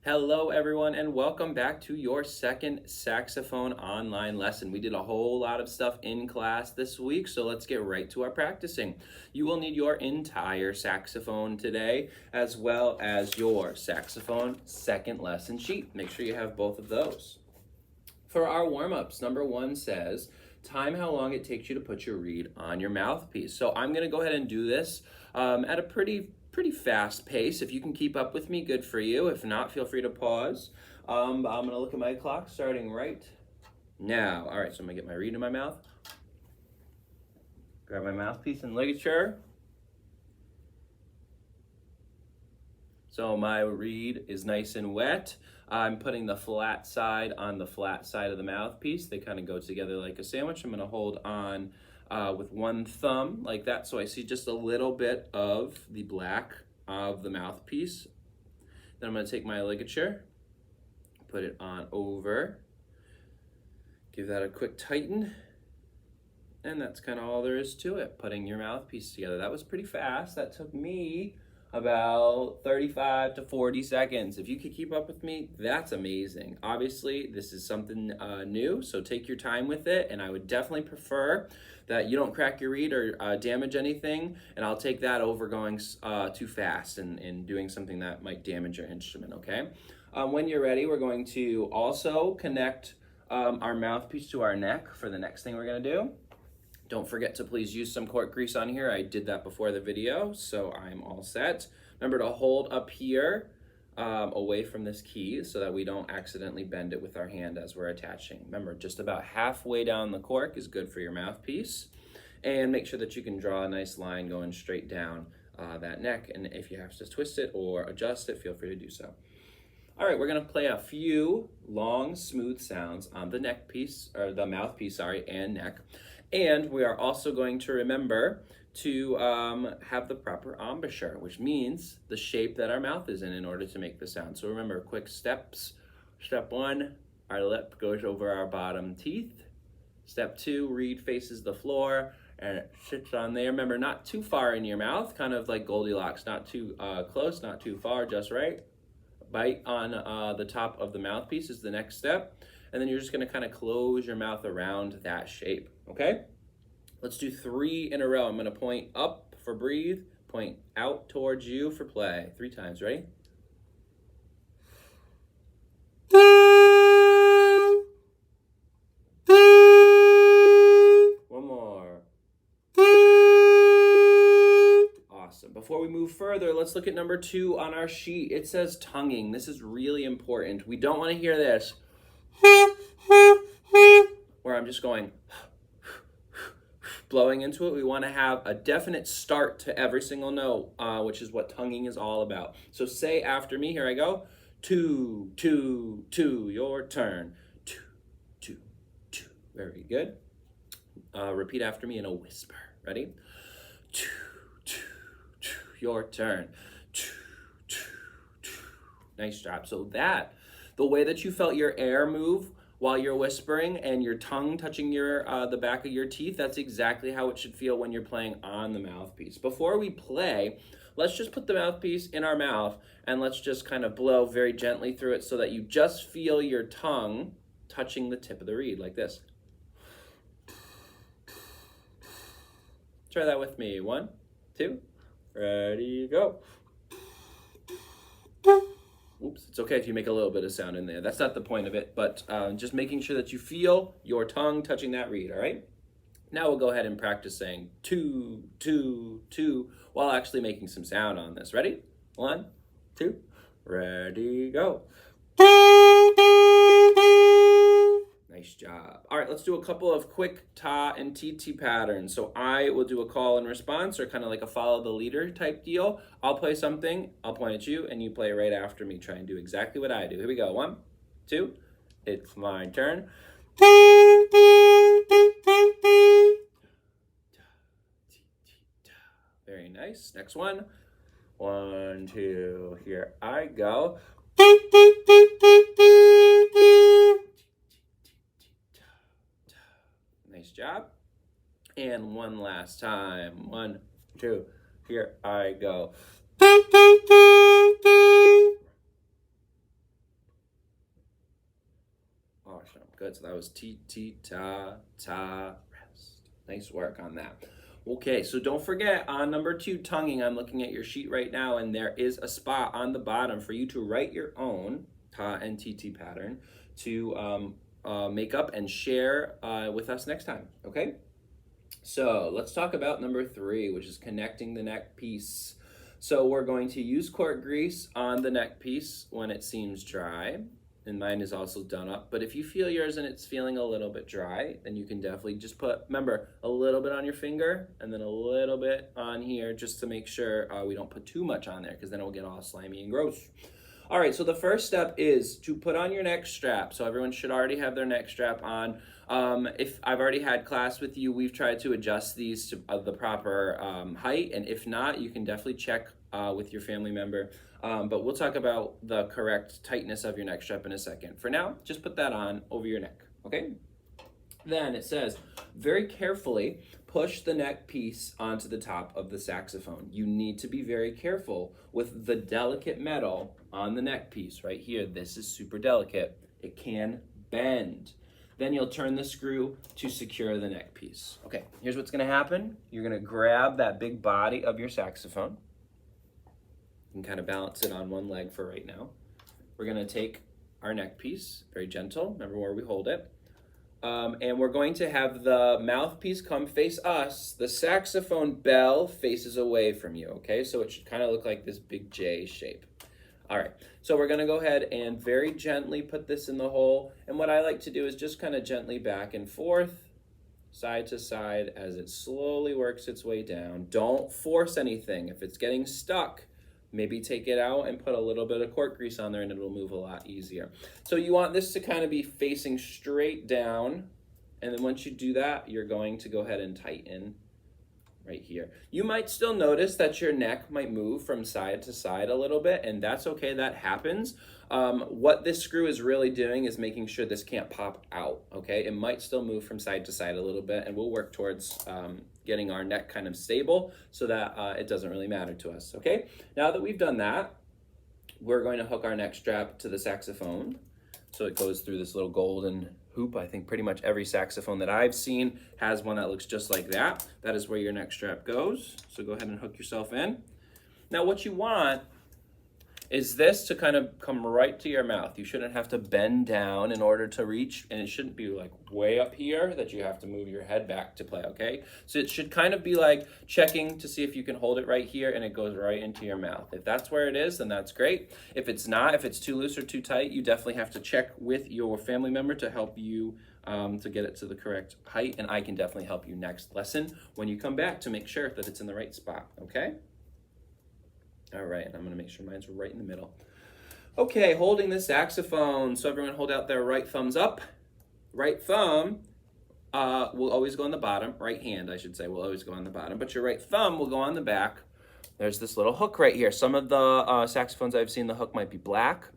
Hello everyone and welcome back to your second saxophone online lesson. We did a whole lot of stuff in class this week, so let's get right to our practicing. You will need your entire saxophone today, as well as your saxophone second lesson sheet. Make sure you have both of those. For our warm-ups, number 1 says, time how long it takes you to put your reed on your mouthpiece. So I'm going to go ahead and do this at a pretty fast pace. If you can keep up with me, good for you. If not, feel free to pause. I'm going to look at my clock starting right now. All right, so I'm going to get my reed in my mouth. Grab my mouthpiece and ligature. So my reed is nice and wet. I'm putting the flat side on the flat side of the mouthpiece. They kind of go together like a sandwich. I'm going to hold on with one thumb like that, so I see just a little bit of the black of the mouthpiece. Then I'm going to take my ligature, put it on over, give that a quick tighten, and that's kind of all there is to it, putting your mouthpiece together. That was pretty fast. That took me about 35 to 40 seconds. If you could keep up with me, that's amazing. Obviously, this is something new, so take your time with it, and I would definitely prefer that you don't crack your reed or damage anything, and I'll take that over going too fast and doing something that might damage your instrument, okay? When you're ready, we're going to also connect our mouthpiece to our neck for the next thing we're gonna do. Don't forget to please use some cork grease on here. I did that before the video, so I'm all set. Remember to hold up here away from this key so that we don't accidentally bend it with our hand as we're attaching. Remember, just about halfway down the cork is good for your mouthpiece. And make sure that you can draw a nice line going straight down that neck. And if you have to twist it or adjust it, feel free to do so. All right, we're gonna play a few long, smooth sounds on the neck piece, or the mouthpiece, sorry, and neck. And we are also going to remember to have the proper embouchure, which means the shape that our mouth is in order to make the sound. So remember, quick steps. Step 1, our lip goes over our bottom teeth. Step 2, reed faces the floor and it sits on there. Remember, not too far in your mouth, kind of like Goldilocks, not too close, not too far, just right. Bite on the top of the mouthpiece is the next step. And then you're just gonna kind of close your mouth around that shape, okay? Let's do 3 in a row. I'm gonna point up for breathe, point out towards you for play. 3 times, ready? One more. Awesome. Before we move further, let's look at number 2 on our sheet. It says tonguing. This is really important. We don't wanna hear this where I'm just going blowing into it. We want to have a definite start to every single note, which is what tonguing is all about. So say after me, here I go. 2, 2, 2, your turn. 2, 2, 2. Very good. Repeat after me in a whisper. Ready? 2, 2, 2, your turn. 2, 2, 2. Nice job. So the way that you felt your air move while you're whispering and your tongue touching your the back of your teeth, that's exactly how it should feel when you're playing on the mouthpiece. Before we play, let's just put the mouthpiece in our mouth and let's just kind of blow very gently through it so that you just feel your tongue touching the tip of the reed like this. Try that with me. 1, 2, ready, go. Oops, it's okay if you make a little bit of sound in there. That's not the point of it, but just making sure that you feel your tongue touching that reed, all right? Now we'll go ahead and practice saying 2, 2, 2 while actually making some sound on this. Ready? 1, 2, ready, go. Nice job. All right, let's do a couple of quick ta and TT patterns. So I will do a call and response, or kind of like a follow the leader type deal. I'll play something, I'll point at you, and you play right after me. Try and do exactly what I do. Here we go. 1, 2, it's my turn. Very nice. Next one. 1, 2, here I go. Nice job. And one last time. 1, 2, here I go. Good, so that was ti, ti, ta, ta, rest. Nice work on that. Okay, so don't forget on number 2, tonguing, I'm looking at your sheet right now, and there is a spot on the bottom for you to write your own ta and ti pattern to make up and share with us next time, okay? So let's talk about number 3, which is connecting the neck piece. So we're going to use cork grease on the neck piece when it seems dry, and mine is also done up. But if you feel yours and it's feeling a little bit dry, then you can definitely just put, remember, a little bit on your finger and then a little bit on here just to make sure we don't put too much on there, because then it will get all slimy and gross. All right, so the first step is to put on your neck strap. So everyone should already have their neck strap on. If I've already had class with you, we've tried to adjust these to the proper height, and if not, you can definitely check with your family member. But we'll talk about the correct tightness of your neck strap in a second. For now, just put that on over your neck, okay? Then it says, very carefully push the neck piece onto the top of the saxophone. You need to be very careful with the delicate metal on the neck piece right here. This is super delicate. It can bend. Then you'll turn the screw to secure the neck piece. Okay, here's what's gonna happen. You're gonna grab that big body of your saxophone. You can kind of balance it on one leg for right now. We're gonna take our neck piece, very gentle, remember where we hold it. And we're going to have the mouthpiece come face us. The saxophone bell faces away from you, okay? So it should kind of look like this big J shape. All right, so we're gonna go ahead and very gently put this in the hole. And what I like to do is just kind of gently back and forth, side to side, as it slowly works its way down. Don't force anything. If it's getting stuck, maybe take it out and put a little bit of cork grease on there and it'll move a lot easier. So you want this to kind of be facing straight down. And then once you do that, you're going to go ahead and tighten right here. You might still notice that your neck might move from side to side a little bit, and that's okay, that happens. What this screw is really doing is making sure this can't pop out, okay? It might still move from side to side a little bit, and we'll work towards getting our neck kind of stable so that it doesn't really matter to us, okay? Now that we've done that, we're going to hook our neck strap to the saxophone. So it goes through this little golden hoop. I think pretty much every saxophone that I've seen has one that looks just like that. That is where your neck strap goes. So go ahead and hook yourself in. Now what you want is this to kind of come right to your mouth. You shouldn't have to bend down in order to reach, and it shouldn't be like way up here that you have to move your head back to play, okay? So it should kind of be like checking to see if you can hold it right here and it goes right into your mouth. If that's where it is, then that's great. If it's not, if it's too loose or too tight, you definitely have to check with your family member to help you to get it to the correct height, and I can definitely help you next lesson when you come back to make sure that it's in the right spot, okay? All right, and I'm gonna make sure mine's right in the middle. Okay, holding the saxophone. So everyone hold out their right thumbs up. Right thumb will always go on the bottom. Right hand, I should say, will always go on the bottom, but your right thumb will go on the back. There's this little hook right here. Some of the saxophones I've seen, the hook might be black.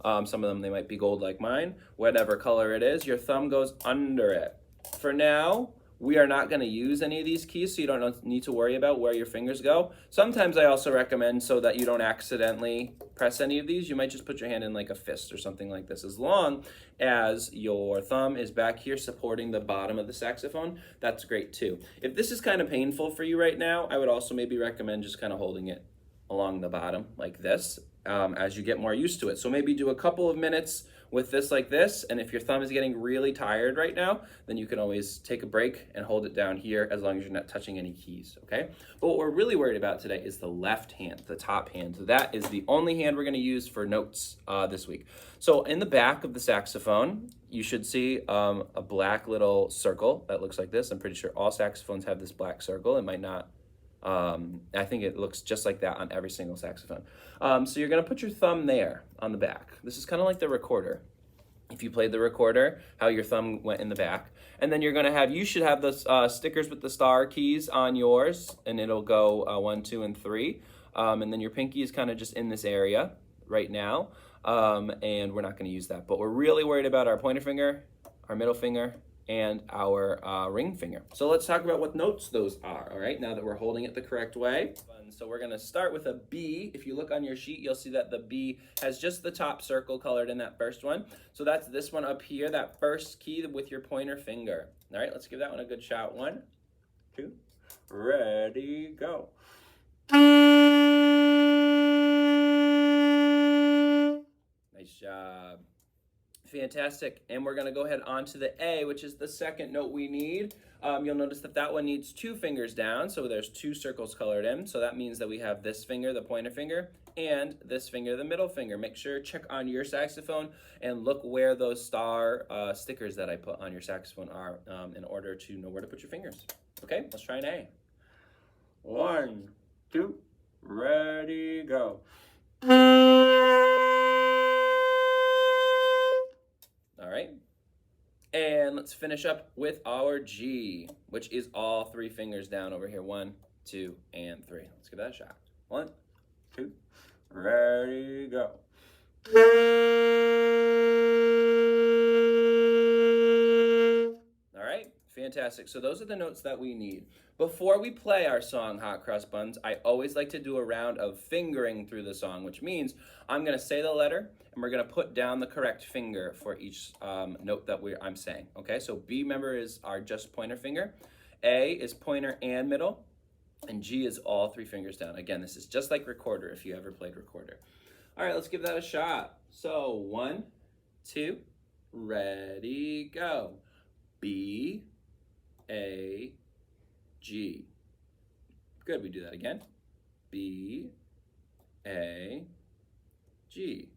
Some of them, they might be gold like mine. Whatever color it is, your thumb goes under it. For now, we are not going to use any of these keys, so you don't need to worry about where your fingers go. Sometimes I also recommend, so that you don't accidentally press any of these, you might just put your hand in like a fist or something like this. As long as your thumb is back here supporting the bottom of the saxophone, that's great too. If this is kind of painful for you right now, I would also maybe recommend just kind of holding it along the bottom like this as you get more used to it. So maybe do a couple of minutes with this like this, and if your thumb is getting really tired right now, then you can always take a break and hold it down here as long as you're not touching any keys, okay? But what we're really worried about today is the left hand, the top hand. So that is the only hand we're gonna use for notes this week. So in the back of the saxophone, you should see a black little circle that looks like this. I'm pretty sure all saxophones have this black circle. It might not. I think it looks just like that on every single saxophone. So you're gonna put your thumb there on the back. This is kind of like the recorder. If you played the recorder, how your thumb went in the back. And then you're gonna have, you should have the stickers with the star keys on yours, and it'll go 1, 2, and 3. And then your pinky is kind of just in this area right now. And we're not gonna use that. But we're really worried about our pointer finger, our middle finger, and our ring finger. So let's talk about what notes those are, all right, now that we're holding it the correct way. So we're gonna start with a B. If you look on your sheet, you'll see that the B has just the top circle colored in that first one. So that's this one up here, that first key with your pointer finger. All right, let's give that one a good shot. 1, 2, ready, go. Nice job. Fantastic. And we're going to go ahead on to the A, which is the second note we need. You'll notice that that one needs 2 fingers down, so there's 2 circles colored in. So that means that we have this finger, the pointer finger, and this finger, the middle finger. Make sure, check on your saxophone and look where those star stickers that I put on your saxophone are in order to know where to put your fingers. Okay, let's try an A. 1, 2, ready, go. All right, and let's finish up with our G, which is all 3 fingers down over here. 1, 2, and 3. Let's give that a shot. 1, 2, ready, go. All right, fantastic. So those are the notes that we need. Before we play our song, Hot Cross Buns, I always like to do a round of fingering through the song, which means I'm going to say the letter, and we're going to put down the correct finger for each note that I'm saying. Okay, so B, remember, is our just pointer finger. A is pointer and middle, and G is all 3 fingers down. Again, this is just like recorder if you ever played recorder. All right, let's give that a shot. So 1, 2, ready, go. B, A, G. Good, we do that again. B, A, G.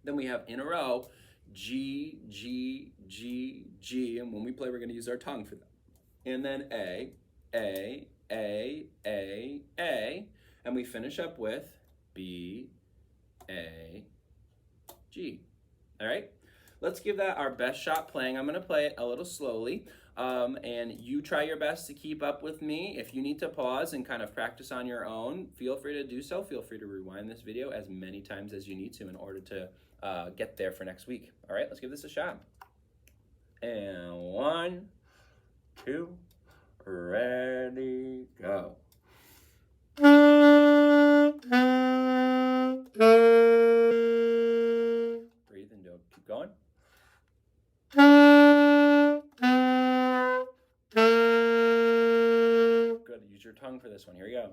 Then we have in a row, G, G, G, G, and when we play, we're gonna use our tongue for that. And then A, A, A, A, A, and we finish up with B, A, G. All right? Let's give that our best shot playing. I'm gonna play it a little slowly, and you try your best to keep up with me. If you need to pause and kind of practice on your own, feel free to do so. Feel free to rewind this video as many times as you need to in order to get there for next week. All right, let's give this a shot. And 1, 2, ready, go. Breathe and don't keep going. Good, use your tongue for this one. Here we go.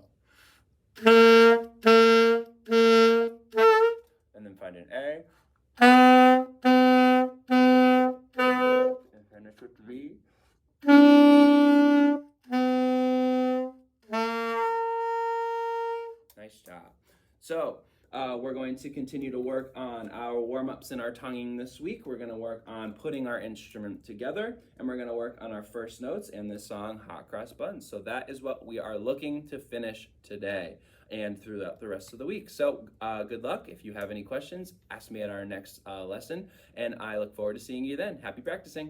And then find an A. And finish with B. Nice job. So, we're going to continue to work on our warm-ups and our tonguing this week. We're going to work on putting our instrument together, and we're going to work on our first notes in this song, Hot Cross Buns. So that is what we are looking to finish today and throughout the rest of the week. So good luck. If you have any questions, ask me at our next lesson, and I look forward to seeing you then. Happy practicing.